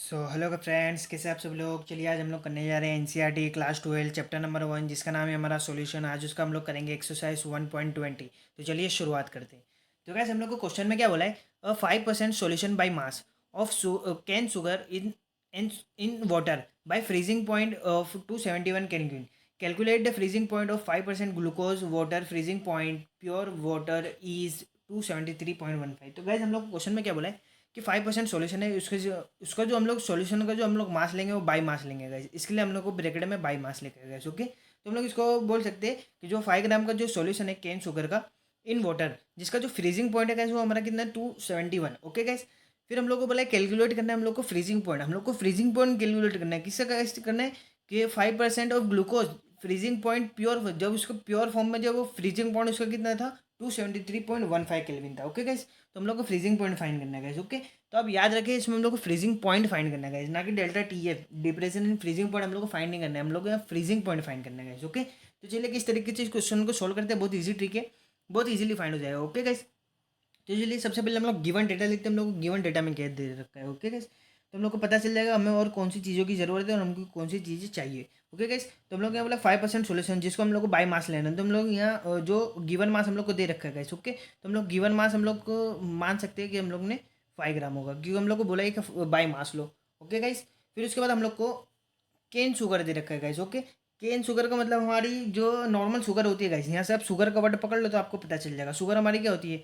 Hello friends, कैसे आप सब लोग। चलिए आज हम लोग करने जा रहे हैं एनसीईआरटी क्लास 12 चैप्टर नंबर 1, जिसका नाम है हमारा सॉल्यूशन। आज उसका हम लोग करेंगे एक्सरसाइज 1.20। तो चलिए शुरुआत करते हैं। तो गैस हम लोग को क्वेश्चन में क्या बोला है, 5% solution by mass of cane sugar in in water bye freezing point of 271 kelvin. Calculate the freezing point of 5% glucose water. Freezing point pure water is 273.15। तो गैस हम लोग क्वेश्चन में क्या बोला है कि 5% सॉल्यूशन है, उसका जो हम लोग सॉल्यूशन का जो हम लोग मास लेंगे वो बाई मास लेंगे गाइस। इसके लिए हम लोग को ब्रैकेट में बाई मास लेकर गाइस। ओके, तो हम लोग इसको बोल सकते हैं कि जो 5 ग्राम का जो सॉल्यूशन है केन शुगर का इन वाटर, जिसका जो फ्रीजिंग पॉइंट है गाइस वो हमारा कितना है 271। ओके गाइस, फिर हम लोग को बोला है कैलकुलेट करना है हम लोग को फ्रीजिंग पॉइंट। हम लोग को फ्रीजिंग पॉइंट कैलकुलेट करना है, किसका गाइस करना है कि 5% of glucose freezing point pure, जब उसको प्योर फॉर्म में जब वो फ्रीजिंग पॉइंट उसका कितना था 273.15 केल्विन था। ओके गाइस, तो हम लोग को फ्रीजिंग पॉइंट फाइंड करना है गाइस। ओके, तो अब याद रखें इसमें हम लोग को फ्रीजिंग पॉइंट फाइंड करना है गाइस, ना कि delta T F. Depression in freezing point हम लोग को फाइंड नहीं करना है, हम लोग को यहाँ फ्रीजिंग पॉइंट फाइंड करना है गाइस। ओके, तो चलिए किस तरीके से इस क्वेश्चन को सोल्व करते हैं, बहुत ईजी ट्रिक है, बहुत ईजिली फाइंड हो जाएगा। ओके गाइस, तो चलिए सबसे पहले हम लोग गिवन डेटा लिखते हैं। हम लोग को गिवन डेटा में क्या दे रखा है। ओके गाइस, तो हम लोग को पता चल जाएगा हमें और कौन सी चीज़ों की ज़रूरत है और हमको कौन सी चीज़ें चाहिए। ओके गाइस, तो हम लोग यहाँ बोला 5% सोल्यूशन, जिसको हम लोग को बाई मास लेना है। तो हम लोग यहाँ जो गिवन मास हम लोग को दे रखा है गाइस। ओके, तो हम लोग गिवन मास हम लोग को मान सकते हैं कि हम लोग ने 5 ग्राम होगा, क्योंकि हम लोग को बोला है कि by mass low. Okay guys, फिर उसके बाद हम लोग को केन शुगर दे रखा है गाइस। ओके, केन शुगर का मतलब हमारी जो नॉर्मल शुगर होती है गाइस, यहाँ से आप शुगर का वर्ड पकड़ लो तो आपको पता चल जाएगा। शुगर हमारी क्या होती है,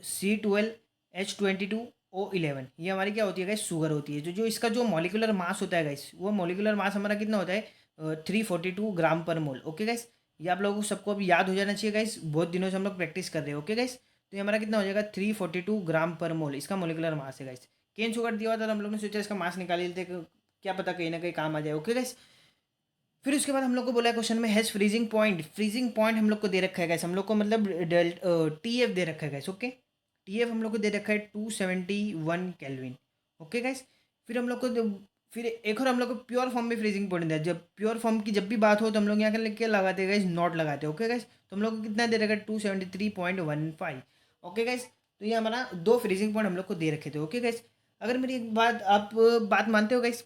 C12H22O11, ये हमारी क्या होती है गाइस, शुगर होती है। जो जो इसका जो मॉलिकुलर मास होता है गाइस, वो मॉलिकुलर मास हमारा कितना होता है 342 ग्राम पर मोल। ओके गाइस, ये आप लोगों को सबको अभी याद हो जाना चाहिए गाइस, बहुत दिनों से हम लोग प्रैक्टिस कर रहे हैं। ओके गाइस, तो ये हमारा कितना हो जाएगा 342 ग्राम पर मोल, इसका मॉलिकुलर मास है गाइस। केन शुगर दिया हुआ था तो हम लोग ने सोचा इसका मास निकाल लेते, क्या पता कहीं ना कहीं काम आ जाए। ओके गाइस, फिर उसके बाद हम लोग को बोला है क्वेश्चन में has freezing point. Freezing point हम लोग को दे रखा है गैस, हम लोग को मतलब डेल टी एफ दे रखा है गैस। ओके, टी एफ हम लोग को दे रखा है 271 केल्विन। ओके गैस, फिर हम लोग को फिर एक और हम लोग को प्योर फॉर्म में फ्रीजिंग पॉइंट दिया। जब प्योर फॉर्म की जब भी बात हो तो हम लोग यहाँ के लगाते हैं गैस, नॉट लगाते हैं। ओके गैस, तो हम लोग को कितना दे रखा है 273.15। ओके गैस, तो ये हमारा दो फ्रीजिंग पॉइंट हम लोग को दे रखे थे। ओके गैस, अगर मेरी एक बात आप बात मानते हो गैस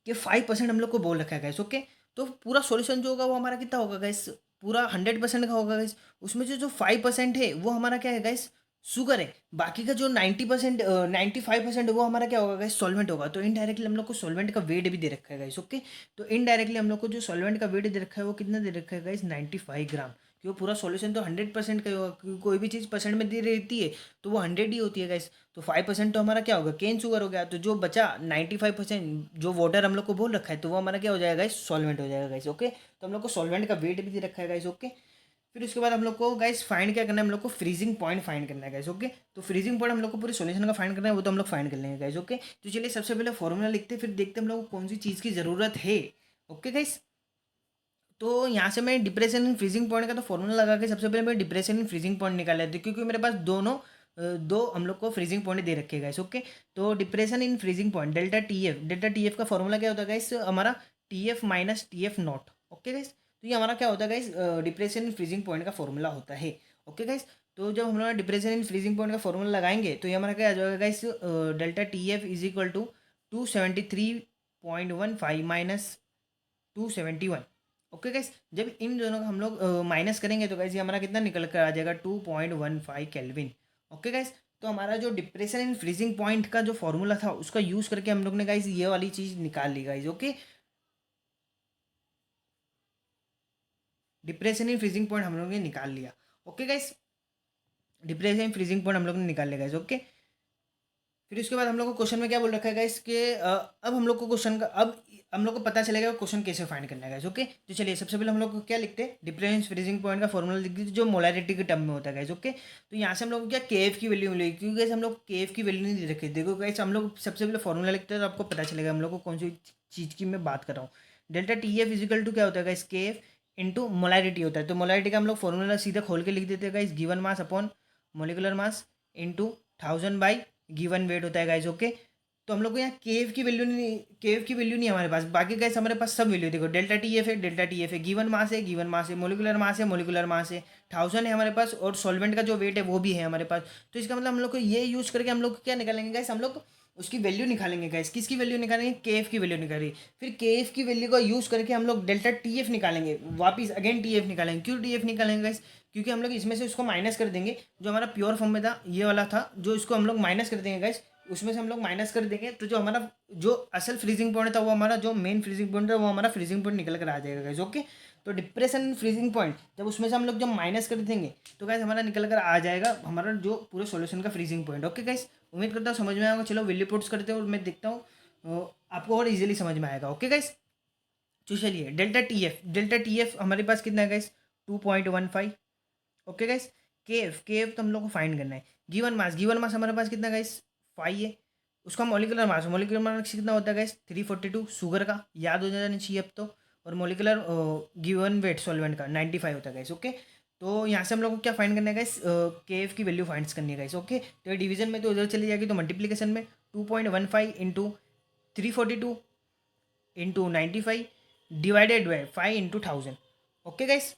कि 5% हम लोग को बोल रखा है गैस। ओके, तो पूरा सॉल्यूशन जो होगा वो हमारा कितना होगा गैस, पूरा 100% का होगा गैस। उसमें जो जो 5% है वो हमारा क्या है गैस, शुगर है। बाकी का जो 90% 95% वो हमारा क्या होगा गैस, सॉल्वेंट होगा। तो इनडायरेक्टली हम लोग को सॉल्वेंट का वेट भी दे रखा है गैस। ओके, तो इनडायरेक्टली हम लोग को जो सॉल्वेंट का वेट दे रखा है वो कितना दे रखा है गैस, 95 ग्राम। क्यों, पूरा सॉल्यूशन तो 100% का ही होगा, क्योंकि कोई भी चीज़ परसेंट में दी रहती है तो वो 100 ही होती है गैस। तो 5% तो हमारा क्या होगा, केन शुगर हो गया। तो जो बचा 95% जो वाटर हम लोग को बोल रखा है, तो वो हमारा क्या हो जाएगा गाइस, सॉल्वेंट हो जाएगा गाइस। ओके, तो हम लोग को सॉल्वेंट का वेट भी दे रखा है गाइस। ओके, फिर उसके बाद हम लोग को गाइस फाइंड क्या करना है, हम लोग को फ्रीजिंग पॉइंट फाइंड करना है गाइस। ओके, तो फ्रीजिंग पॉइंट हम लोग को पूरे सॉल्यूशन का फाइंड करना है, वो तो हम लोग फाइंड कर लेंगे गाइस। ओके, तो चलिए सबसे पहले फॉर्मूला लिखते हैं, फिर देखते हैं हम लोग को कौन सी चीज़ की ज़रूरत है। ओके गाइस, तो यहाँ से मैं डिप्रेशन इन फ्रीजिंग पॉइंट का तो फॉर्मूला लगा के सबसे पहले मैं डिप्रेशन इन फ्रीजिंग पॉइंट निकाल लेती हूँ, क्योंकि मेरे पास दोनों दो हम लोग को फ्रीजिंग पॉइंट दे रखे गाइस। ओके, तो depression in freezing point delta T F, delta T F का फॉर्मूला क्या होता है गाइस, हमारा T F minus T F not. Okay guys, तो ये हमारा क्या होता है guys, depression in freezing point का फॉर्मूला होता है। ओके गाइस, तो जब हम लोग डिप्रेशन इन फ्रीजिंग पॉइंट का फॉर्मूला लगाएंगे तो ये हमारा क्या आ जाएगा guys, delta T F is equal to 273.15 minus 271। Okay guys, जब इन दोनों का हम लोग माइनस करेंगे तो गाइस ये हमारा कितना निकल कर आ जाएगा 2.15 केल्विन। ओके गाइस, तो हमारा जो डिप्रेशन इन फ्रीजिंग पॉइंट का जो फॉर्मूला था उसका यूज़ करके हम लोग ने गाइस ये वाली चीज़ निकाल ली guys. Okay, depression in freezing point हम लोग ने निकाल लिया। Okay guys, depression in freezing point हम लोग ने निकाल लिया गाइस। ओके, फिर उसके बाद हम लोग को क्वेश्चन में क्या बोल रखा है गाइस कि अब हम लोग को क्वेश्चन का अब हम लोग को पता चलेगा क्वेश्चन कैसे फाइंड करना है गाइस। ओके, तो चलिए सबसे पहले हम लोग को क्या लिखते हैं, डिफरेंस फ्रीजिंग पॉइंट का फॉर्मूला लिख दीजिए जो मोलैरिटी के टर्म में होता है गाइस। ओके, तो यहाँ से हम लोग को क्या के एफ की वैल्यू मिलेगी, क्योंकि गाइस हम लोग के एफ की वैल्यू नहीं दे रखी। देखो गाइस, हम लोग सबसे पहले फॉर्मूला लिखते हैं तो आपको पता चलेगा हम लोग को कौन सी चीज़ की मैं बात कर रहा हूँ। Delta T F is equal to क्या होता है गाइस, के एफ इंटू मोलैरिटी होता है। तो मोलैरिटी का हम लोग फॉर्मूला सीधा खोल के लिख देते हैं guys, given mass upon molecular mass into 1000 given weight होता है गाइस। ओके, तो हम लोग को यहाँ केव की वैल्यू नहीं, केव की वैल्यू नहीं है हमारे पास, बाकी गाइस हमारे पास सब वैल्यू देखो, डेल्टा टी एफ है, डेल्टा टी एफ है, गिवन मास है, गिवन मास है, मोलिकुलर मास है, मोलिकुलर मास है, 1000 है हमारे पास, और सॉल्वेंट का जो वेट है वो भी है हमारे पास। तो इसका मतलब हम लोग को ये यूज़ करके हम लोग क्या निकालेंगे गाइस, हम लोग उसकी वैल्यू निकालेंगे गाइस। किसकी वैल्यू निकालेंगे? के एफ की वैल्यू निकालेंगे। फिर के एफ की वैल्यू का यूज़ करके हम लोग डेल्टा टी एफ निकालेंगे, वापिस अगेन टी एफ निकालेंगे। क्यों टी एफ निकालेंगे गाइस? क्योंकि हम लोग इसमें से उसको माइनस कर देंगे, जो हमारा प्योर फॉर्म में था ये वाला था, जो इसको हम लोग माइनस कर देंगे गाइस, उसमें से हम लोग माइनस कर देंगे, तो जो हमारा जो असल फ्रीजिंग पॉइंट था, वो हमारा जो मेन फ्रीजिंग पॉइंट था, वो हमारा फ्रीजिंग पॉइंट निकल कर आ जाएगा गाइस। ओके, तो डिप्रेशन फ्रीजिंग पॉइंट जब उसमें से हम लोग जब माइनस कर देंगे तो गाइस हमारा निकल कर आ जाएगा हमारा जो पूरे सॉल्यूशन का फ्रीजिंग पॉइंट। ओके गाइस, उम्मीद करता हूँ समझ में आएगा। चलो वैल्यू पुट्स करते हैं और मैं देखता हूँ आपको और इजीली समझ में आएगा। ओके गाइस, तो चलिए डेल्टा टी एफ हमारे पास कितना है गाइस? 2.15। ओके गाइस, के एफ तो हम लोग को फाइंड करना है। गिवन मास हमारे पास कितना गाइस? 5 है। उसका मॉलिकुलर मास कितना होता है गाइस? 342 शुगर का, याद हो जाना चाहिए अब तो। और मॉलिकुलर गिवन वेट सॉल्वेंट का 95 होता है गाइस। ओके, तो यहाँ से हम लोग को क्या फाइंड करना है गाइस? के एफ की वैल्यू फाइंड करनी है गाइस। ओके, तो डिवीजन में तो उधर चली जाएगी, तो मल्टीप्लीकेशन में 2.15 into 342 into 95 divided by 5 into 1000। Okay guys,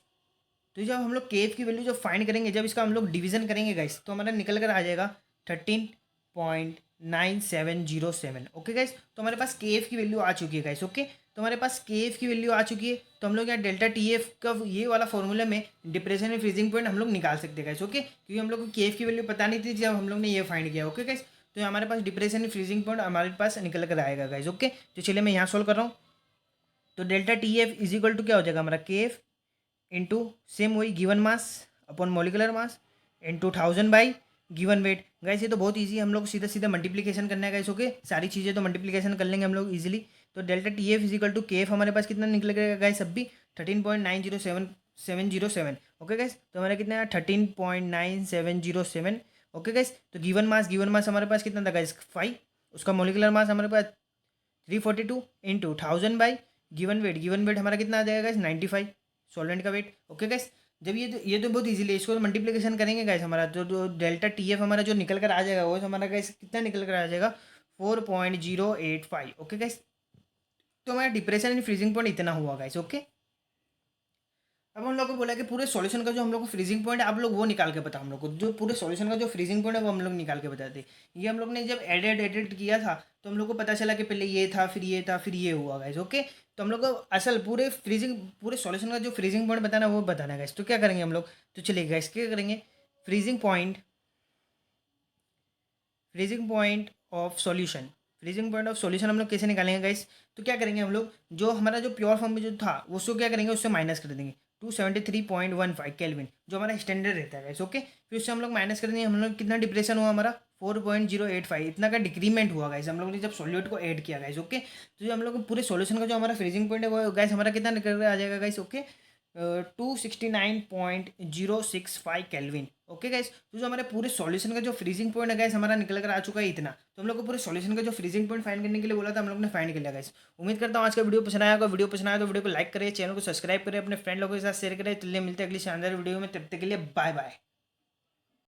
तो जब हम लोग के एफ की वैल्यू जब फाइंड करेंगे, जब इसका हम लोग डिवीजन करेंगे गाइस, तो हमारा निकल कर आ जाएगा 13.9707। ओके गाइस, तो हमारे पास के एफ की वैल्यू आ चुकी है गाइस। ओके, तो हमारे पास के एफ की वैल्यू आ चुकी है, तो हम लोग यहाँ डेल्टा टी एफ का ये वाला फॉर्मूला में डिप्रेशन में फ्रीजिंग पॉइंट हम लोग निकाल सकते हैं गाइस। ओके, क्योंकि हम लोग को के एफ की वैल्यू पता नहीं थी जब हम लोग ने ये फाइंड किया। ओके गाइस, तो हमारे पास डिप्रेशन में फ्रीजिंग पॉइंट हमारे पास निकल कर आएगा गाइस। ओके, तो चलिए मैं यहाँ सोल्व कर रहा हूँ। तो delta T F is equal to क्या हो जाएगा हमारा? के एफ इंटू सेम वही given mass upon molecular mass into 1000 by given weight. Guys ये तो बहुत इजी है, हम लोग सीधा सीधा मल्टीप्लिकेशन करना है गाइस। ओके, सारी चीज़ें तो मल्टीप्लिकेशन कर लेंगे हम लोग इजीली। तो delta T F is equal to K F हमारे पास कितना निकलेगा गाइस? अब भी 13.907707। ओके गाइस, तो हमारा कितना है? 13.9707। ओके गाइस, तो गिवन मास हमारे पास कितना था गाइस? 5। उसका मॉलिकुलर मास हमारे पास 342 इंटू 1000 बाई गिवन वेट हमारा कितना आ जाएगा गाइस? 95 सॉल्वेंट का वेट। ओके गाइस, जब ये तो बहुत इजीली इसको मल्टीप्लिकेशन करेंगे गाइस, हमारा जो डेल्टा टी एफ हमारा जो निकल कर आ जाएगा, वो हमारा गाइस कितना निकल कर आ जाएगा? 4.085। ओके गाइस, तो हमारा डिप्रेशन एंड फ्रीजिंग पॉइंट इतना हुआ गाइस। ओके, अब हम लोग को बोला कि पूरे सॉल्यूशन का जो हम लोग को फ्रीजिंग पॉइंट है, आप लोग वो निकाल के बताओ हम लोग को। जो पूरे सॉल्यूशन का जो फ्रीजिंग पॉइंट है वो हम लोग निकाल के बताते। ये हम लोग ने जब एडिट किया था, तो हम लोग को पता चला कि पहले ये था, फिर ये था, फिर ये हुआ गाइस। ओके, तो हम लोग को असल पूरे सॉल्यूशन का जो फ्रीजिंग पॉइंट बताना है वो बताना है गाइस। तो क्या करेंगे हम लोग? तो चलिए गाइस क्या करेंगे? Freezing point freezing point of solution freezing point of solution हम लोग कैसे निकालेंगे गाइस? तो क्या करेंगे हम लोग? जो हमारा जो प्योर फॉर्म में जो था उसको क्या करेंगे? उससे माइनस कर देंगे 273.15 केल्विन, जो हमारा स्टैंडर्ड रहता है गाइस। ओके, फिर उससे हम लोग माइनस कर देंगे, हम लोग कितना डिप्रेशन हुआ हमारा? 4.085, इतना का डिक्रीमेंट हुआ गाइस हम लोग ने जब सॉल्यूट को ऐड किया गाइस। ओके, तो जो हम लोग पूरे सॉल्यूशन का जो हमारा फ्रीजिंग पॉइंट है वो गाइस हमारा कितना निकल कर आ जाएगा guys? Okay, 269.065 kelvin. Okay guys, तो जो हमारे पूरे सॉल्यूशन का जो फ्रीजिंग पॉइंट है गाइस हमारा निकल कर आ चुका है इतना। तो हम लोग को पूरे सॉल्यूशन का जो फ्रीजिंग पॉइंट फाइंड करने के लिए बोला था, हम लोग ने फाइंड कर लिया गाइस। उम्मीद करता हूँ आज का वीडियो पसंद आया होगा। वीडियो पसंद आया तो वीडियो को लाइक करें, चैनल को सब्सक्राइब करें, अपने फ्रेंड लोगों के साथ शेयर करें। चलिए मिलते हैं अगली शानदार वीडियो में, तब तक के लिए बाय बाय।